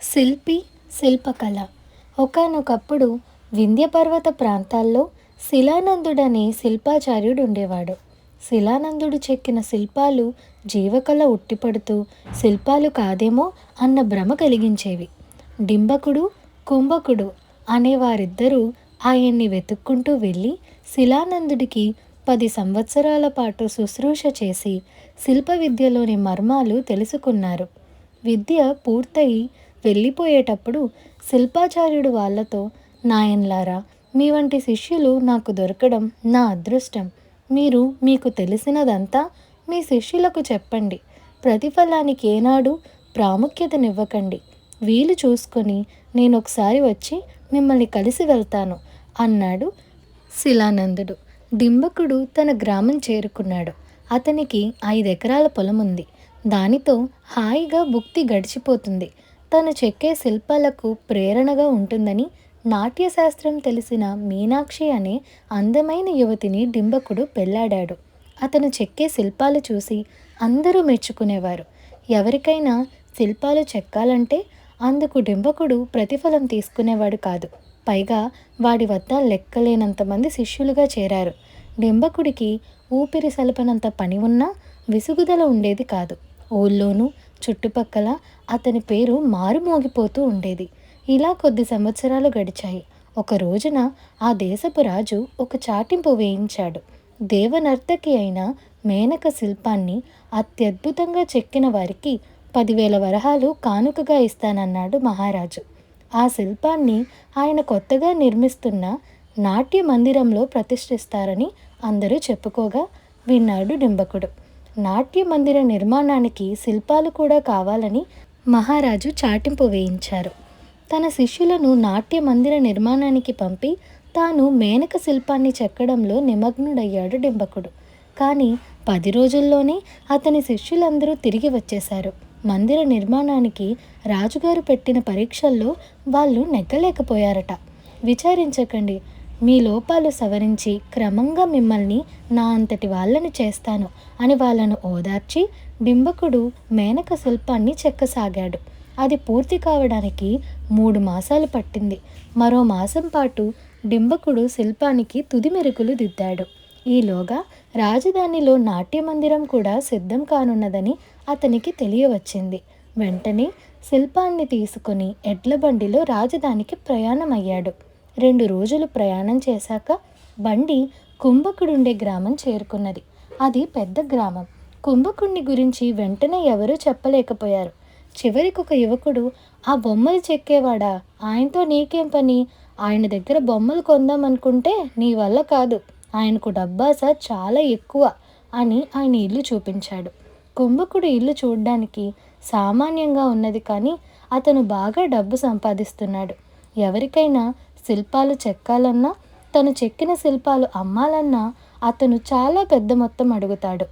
శిల్పి, శిల్పకళ. ఒకానొకప్పుడు వింధ్య పర్వత ప్రాంతాల్లో శిలానందుడనే శిల్పాచార్యుడు ఉండేవాడు. శిలానందుడు చెక్కిన శిల్పాలు జీవకళ ఉట్టిపడుతూ శిల్పాలు కాదేమో అన్న భ్రమ కలిగించేవి. డింబకుడు, కుంభకుడు అనేవారిద్దరూ ఆయన్ని వెతుక్కుంటూ వెళ్ళి శిలానందుడికి 10 సంవత్సరాల పాటు శుశ్రూష చేసి శిల్ప విద్యలోని మర్మాలు తెలుసుకున్నారు. విద్య పూర్తయి వెళ్ళిపోయేటప్పుడు శిల్పాచార్యుడు వాళ్ళతో, నాయన్లారా, మీ వంటి శిష్యులు నాకు దొరకడం నా అదృష్టం. మీరు మీకు తెలిసినదంతా మీ శిష్యులకు చెప్పండి. ప్రతిఫలానికి ఏనాడు ప్రాముఖ్యతనివ్వకండి. వీలు చూసుకొని నేనొకసారి వచ్చి మిమ్మల్ని కలిసి వెళ్తాను అన్నాడు శిలానందుడు. డింబకుడు తన గ్రామం చేరుకున్నాడు. అతనికి 5 ఎకరాల పొలం ఉంది. దానితో హాయిగా భుక్తి గడిచిపోతుంది. తను చెక్కే శిల్పాలకు ప్రేరణగా ఉంటుందని నాట్యశాస్త్రం తెలిసిన మీనాక్షి అనే అందమైన యువతిని డింబకుడు పెళ్ళాడాడు. అతను చెక్కే శిల్పాలు చూసి అందరూ మెచ్చుకునేవారు. ఎవరికైనా శిల్పాలు చెక్కాలంటే అందుకు డింబకుడు ప్రతిఫలం తీసుకునేవాడు కాదు. పైగా వాడి వద్ద లెక్కలేనంతమంది శిష్యులుగా చేరారు. డింబకుడికి ఊపిరి సలపనంత పని ఉన్నా విసుగుదల ఉండేది కాదు. ఊళ్ళోనూ చుట్టుపక్కల అతని పేరు మారుమోగిపోతూ ఉండేది. ఇలా కొద్ది సంవత్సరాలు గడిచాయి. ఒక రోజున ఆ దేశపు రాజు ఒక చాటింపు వేయించాడు. దేవనర్తకి అయిన మేనక శిల్పాన్ని అత్యద్భుతంగా చెక్కిన వారికి 10,000 వరహాలు కానుకగా ఇస్తానన్నాడు మహారాజు. ఆ శిల్పాన్ని ఆయన కొత్తగా నిర్మిస్తున్న నాట్య మందిరంలో ప్రతిష్ఠిస్తారని అందరూ చెప్పుకోగా విన్నాడు డింబకుడు. నాట్య మందిర నిర్మాణానికి శిల్పాలు కూడా కావాలని మహారాజు చాటింపు వేయించారు. తన శిష్యులను నాట్య మందిర నిర్మాణానికి పంపి తాను మేనక శిల్పాన్ని చెక్కడంలో నిమగ్నుడయ్యాడు డింబకుడు. కానీ 10 రోజుల్లోనే అతని శిష్యులందరూ తిరిగి వచ్చేశారు. మందిర నిర్మాణానికి రాజుగారు పెట్టిన పరీక్షల్లో వాళ్ళు నెగ్గలేకపోయారట. విచారించకండి, మీ లోపాలు సవరించి క్రమంగా మిమ్మల్ని నా అంతటి వాళ్ళని చేస్తాను అని వాళ్ళను ఓదార్చి డింబకుడు మేనక శిల్పాన్ని చెక్కసాగాడు. అది పూర్తి కావడానికి 3 మాసాలు పట్టింది. మరో మాసం పాటు డింబకుడు శిల్పానికి తుది మెరుగులు దిద్దాడు. ఈలోగా రాజధానిలో నాట్యమందిరం కూడా సిద్ధం కానున్నదని అతనికి తెలియవచ్చింది. వెంటనే శిల్పాన్ని తీసుకుని ఎడ్ల బండిలో రాజధానికి ప్రయాణమయ్యాడు. 2 రోజులు ప్రయాణం చేశాక బండి కుంభకుడుండే గ్రామం చేరుకున్నది. అది పెద్ద గ్రామం. కుంభకుణ్ణి గురించి వెంటనే ఎవరూ చెప్పలేకపోయారు. చివరికి ఒక యువకుడు, ఆ బొమ్మలు చెక్కేవాడా, ఆయనతో నీకేం పని? ఆయన దగ్గర బొమ్మలు కొందామనుకుంటే నీ వల్ల కాదు. ఆయనకు డబ్బాస చాలా ఎక్కువ అని ఆయన ఇల్లు చూపించాడు. కుంభకుడు ఇల్లు చూడ్డానికి సామాన్యంగా ఉన్నది, కానీ అతను బాగా డబ్బు సంపాదిస్తున్నాడు. ఎవరికైనా శిల్పాలు చెక్కాలన్నా, తను చెక్కిన శిల్పాలు అమ్మాలన్నా అతను చాలా పెద్ద మొత్తం అడుగుతాడు.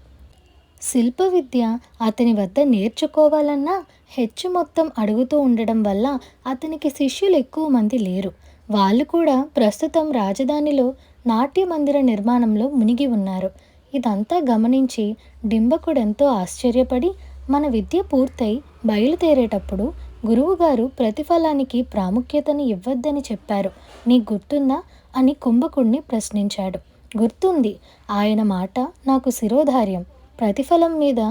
శిల్ప విద్య అతని వద్ద నేర్చుకోవాలన్నా హెచ్చు మొత్తం అడుగుతూ ఉండడం వల్ల అతనికి శిష్యులు ఎక్కువ మంది లేరు. వాళ్ళు కూడా ప్రస్తుతం రాజధానిలో నాట్య మందిర నిర్మాణంలో మునిగి ఉన్నారు. ఇదంతా గమనించి డింబకుడెంతో ఆశ్చర్యపడి మన విద్య పూర్తయి బయలుదేరేటప్పుడు గురువుగారు ప్రతిఫలానికి ప్రాముఖ్యతను ఇవ్వద్దని చెప్పారు, నీకు గుర్తుందా అని కుంభకుణ్ణి ప్రశ్నించాడు. గుర్తుంది, ఆయన మాట నాకు శిరోధార్యం. ప్రతిఫలం మీద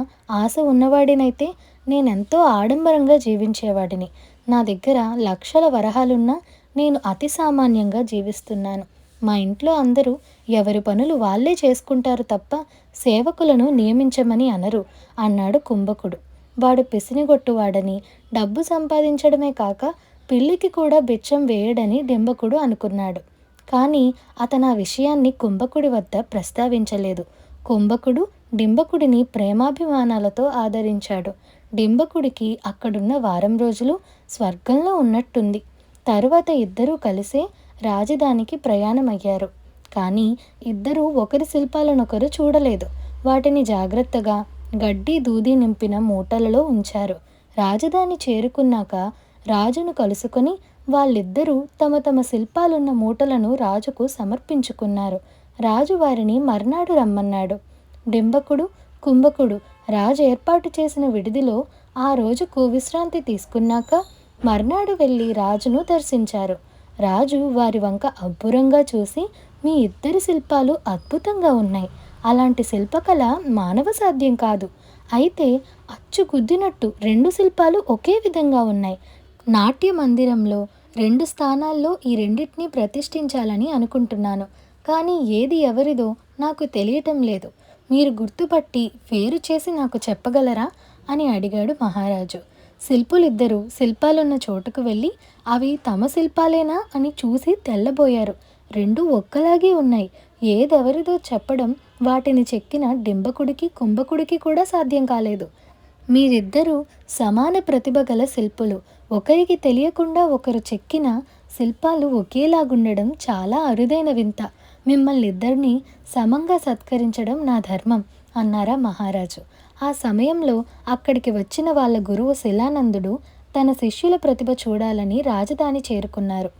ఆశ ఉన్నవాడినైతే నేనెంతో ఆడంబరంగా జీవించేవాడిని. నా దగ్గర లక్షల వరహాలున్నా నేను అతి సామాన్యంగా జీవిస్తున్నాను. మా ఇంట్లో అందరూ ఎవరి పనులు వాళ్ళే చేసుకుంటారు తప్ప సేవకులను నియమించమని అనరు అన్నాడు కుంభకుడు. వాడు పిసినిగొట్టువాడని, డబ్బు సంపాదించడమే కాక పిల్లికి కూడా బిచ్చం వేయడని డింబకుడు అనుకున్నాడు. కానీ అతను ఆ విషయాన్ని కుంభకుడి వద్ద ప్రస్తావించలేదు. కుంభకుడు డింబకుడిని ప్రేమాభిమానాలతో ఆదరించాడు. డింబకుడికి అక్కడున్న వారం రోజులు స్వర్గంలో ఉన్నట్టుంది. తరువాత ఇద్దరూ కలిసే రాజధానికి ప్రయాణమయ్యారు. కానీ ఇద్దరూ ఒకరి శిల్పాలనొకరు చూడలేదు. వాటిని జాగ్రత్తగా గడ్డి దూది నింపిన మూటలలో ఉంచారు. రాజధాని చేరుకున్నాక రాజును కలుసుకొని వాళ్ళిద్దరూ తమ తమ శిల్పాలున్న మూటలను రాజుకు సమర్పించుకున్నారు. రాజు వారిని మర్నాడు రమ్మన్నాడు. డింబకుడు, కుంభకుడు రాజు ఏర్పాటు చేసిన విడిదిలో ఆ రోజుకు విశ్రాంతి తీసుకున్నాక మర్నాడు వెళ్ళి రాజును దర్శించారు. రాజు వారి వంక అబ్బురంగా చూసి, మీ ఇద్దరి శిల్పాలు అద్భుతంగా ఉన్నాయి. అలాంటి శిల్పకళ మానవ సాధ్యం కాదు. అయితే అచ్చు గుద్దినట్టు 2 శిల్పాలు ఒకే విధంగా ఉన్నాయి. నాట్య మందిరంలో 2 స్థానాల్లో ఈ రెండిటిని ప్రతిష్ఠించాలని అనుకుంటున్నాను. కానీ ఏది ఎవరిదో నాకు తెలియటం లేదు. మీరు గుర్తుపట్టి వేరు చేసి నాకు చెప్పగలరా అని అడిగాడు మహారాజు. శిల్పులిద్దరూ శిల్పాలున్న చోటుకు వెళ్ళి అవి తమ శిల్పాలేనా అని చూసి తెల్లబోయారు. 2 ఒక్కలాగే ఉన్నాయి. ఏదెవరిదో చెప్పడం వాటిని చెక్కిన డింబకుడికి కుంభకుడికి కూడా సాధ్యం కాలేదు. మీరిద్దరూ సమాన ప్రతిభ గల శిల్పులు. ఒకరికి తెలియకుండా ఒకరు చెక్కిన శిల్పాలు ఒకేలాగుండడం చాలా అరుదైన వింత. మిమ్మల్ని ఇద్దరినీ సమంగా సత్కరించడం నా ధర్మం అన్నారా మహారాజు. ఆ సమయంలో అక్కడికి వచ్చిన వాళ్ళ గురువు శిలానందుడు తన శిష్యుల ప్రతిభ చూడాలని రాజధాని చేరుకున్నారు.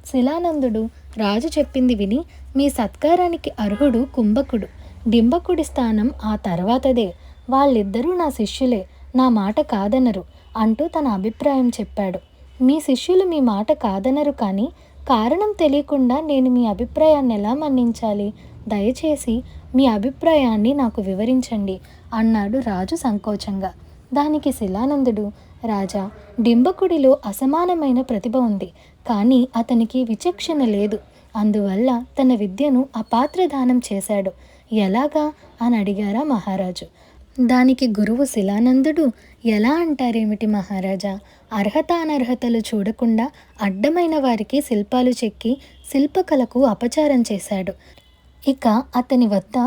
శిలానందుడు రాజు చెప్పింది విని, మీ సత్కారానికి అర్హుడు కుంభకుడు. డింబకుడి స్థానం ఆ తర్వాతదే. వాళ్ళిద్దరూ నా శిష్యులే, నా మాట కాదనరు అంటూ తన అభిప్రాయం చెప్పాడు. మీ శిష్యులు మీ మాట కాదనరు, కానీ కారణం తెలియకుండా నేను మీ అభిప్రాయాన్ని ఎలా మన్నించాలి? దయచేసి మీ అభిప్రాయాన్ని నాకు వివరించండి అన్నాడు రాజు సంకోచంగా. దానికి శిలానందుడు, రాజా, డింబకుడిలో అసమానమైన ప్రతిభ ఉంది, కానీ అతనికి విచక్షణ లేదు. అందువల్ల తన విద్యను అపాత్రదానం చేశాడు. ఎలాగా అని అడిగారా మహారాజు. దానికి గురువు శిలానందుడు, ఎలా అంటారేమిటి మహారాజా? అర్హత అనర్హతలు చూడకుండా అడ్డమైన వారికి శిల్పాలు చెక్కి శిల్పకళకు అపచారం చేశాడు. ఇక అతని వద్ద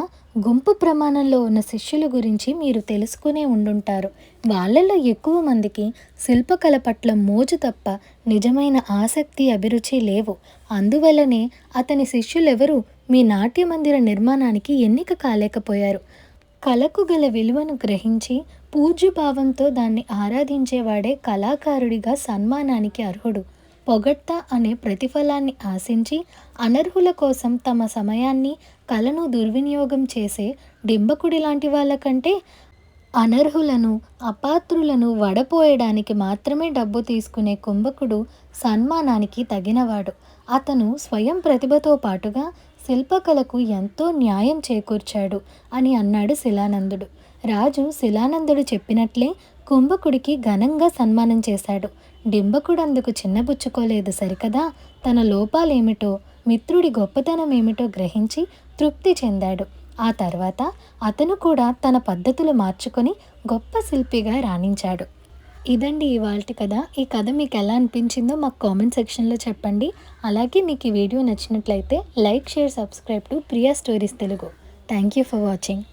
గుంపు ప్రమాణంలో ఉన్న శిష్యుల గురించి మీరు తెలుసుకునే ఉండుంటారు. వాళ్ళల్లో ఎక్కువ మందికి శిల్పకళ పట్ల మోజు తప్ప నిజమైన ఆసక్తి, అభిరుచి లేవు. అందువల్లనే అతని శిష్యులెవరూ మీ నాట్య మందిర నిర్మాణానికి ఎన్నిక కాలేకపోయారు. కళకు గల విలువను గ్రహించి పూజ్యభావంతో దాన్ని ఆరాధించేవాడే కళాకారుడిగా సన్మానానికి అర్హుడు. పొగడ్త అనే ప్రతిఫలాన్ని ఆశించి అనర్హుల కోసం తమ సమయాన్ని, కళను దుర్వినియోగం చేసే డింబకుడి లాంటి వాళ్ళకంటే అనర్హులను, అపాత్రులను వడపోయడానికి మాత్రమే డబ్బు తీసుకునే కుంభకుడు సన్మానానికి తగినవాడు. అతను స్వయం ప్రతిభతో పాటుగా శిల్పకళకు ఎంతో న్యాయం చేకూర్చాడు అని అన్నాడు శిలానందుడు. రాజు శిలానందుడు చెప్పినట్లే కుంభకుడికి ఘనంగా సన్మానం చేశాడు. డింబకుడు అందుకు చిన్నబుచ్చుకోలేదు సరికదా, తన లోపాలేమిటో, మిత్రుడి గొప్పతనం ఏమిటో గ్రహించి తృప్తి చెందాడు. ఆ తర్వాత అతను కూడా తన పద్ధతులు మార్చుకొని గొప్ప శిల్పిగా రాణించాడు. ఇదండి ఇవాల్టి కథ. ఈ కథ మీకు ఎలా అనిపించిందో మాకు కామెంట్ సెక్షన్లో చెప్పండి. అలాగే మీకు ఈ వీడియో నచ్చినట్లయితే like, share, subscribe to Priya stories Telugu. Thank you for watching.